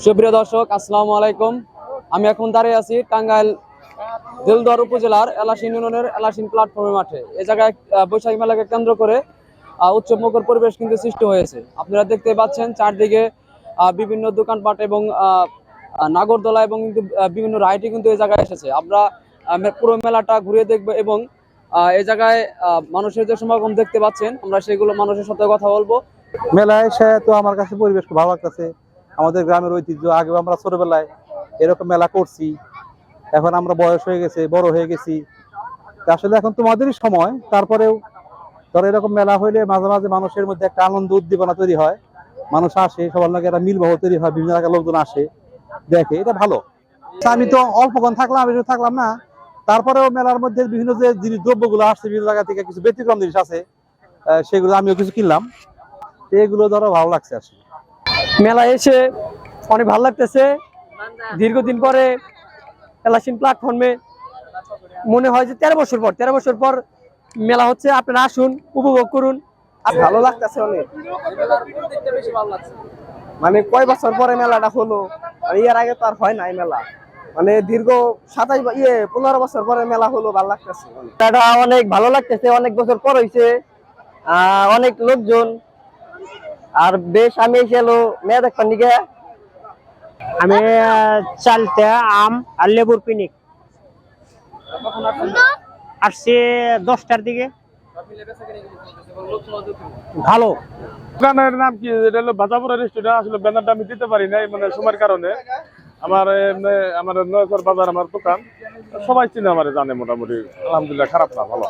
সুপ্রিয় দর্শক, আসসালামু আলাইকুম। আমি এখন দাঁড়িয়ে আছি টাঙ্গাইল দিলদর উপজেলার এলাসিন ইউনিয়নের এলাসিন প্ল্যাটফর্মের মাঠে। এই জায়গায় বৈশাখী মেলাকে কেন্দ্র করে উৎসবমুখর পরিবেশ কিন্তু সৃষ্টি হয়েছে। আপনারা দেখতে পাচ্ছেন চারদিকে বিভিন্ন দোকানপাট এবং নাগরদোলা এবং কিন্তু বিভিন্ন রাইডই কিন্তু এই জায়গায় এসেছে। আমরা পুরো মেলাটা ঘুরে দেখব এবং এই জায়গায় মানুষের যে সমাগম দেখতে পাচ্ছেন, আমরা সেগুলো মানুষের সাথে কথা বলবো। মেলায় এসে তো আমার কাছে পরিবেশ খুব ভালো লাগতেছে। আমাদের গ্রামের ঐতিহ্য, আগে আমরা ছোটবেলায় এরকম মেলা করছি, এখন আমরা বয়স হয়ে গেছে, বড় হয়ে গেছি, আসলে এখন তোমাদেরই সময়। তারপরেও ধরো এরকম মেলা হইলে মাঝে মাঝে মানুষের মধ্যে একটা আনন্দ উদ্দীপনা তৈরি হয়, মানুষ আসে, সবার লগে একটা মিলভাব তৈরি হয়, বিভিন্ন জায়গায় লোকজন আসে দেখে, এটা ভালো। আমি তো অল্পক্ষণ থাকলাম, বেশি থাকলাম না, তারপরেও মেলার মধ্যে বিভিন্ন যে জিনিস দ্রব্যগুলো আসছে বিভিন্ন জায়গা থেকে, কিছু ব্যতিক্রম জিনিস আছে, সেগুলো আমিও কিছু কিনলাম, এগুলো ধরো ভালো লাগছে। আসলে মেলা এসে অনেক ভালো লাগতেছে। দীর্ঘদিন পরে এলাসিন প্ল্যাটফর্মে মনে হয় যে 13 বছর পর মেলা হচ্ছে। আপনারা আসুন, উপভোগ করুন। ভালো লাগতেছে অনেক। মানে কয় বছর পরে মেলাটা হলো, এর আগে তো আর হয় নাই মেলা। মানে দীর্ঘ 15 বছর পরে মেলা হলো, ভালো লাগতেছে। মেলাটা অনেক ভালো লাগতেছে, অনেক বছর পর হয়েছে, অনেক লোকজন। আর বেশ আমি এলো মেয়ে দেখবার নিকে। আমি চালতে আম আর লেবুর পিনিক আসছে 10টার দিকে। ভালো। দোকানের নাম কি? এটা হলো বাজাপুরা রেস্টুরেন্ট। আসলে ব্যানারটা আমি দিতে পারি নাই, মানে সময়ের কারণে। আমার নয়কর বাজার আমার দোকান, সবাই চিনে, আমার জানে মোটামুটি। আলহামদুলিল্লাহ, খারাপ না, ভালো।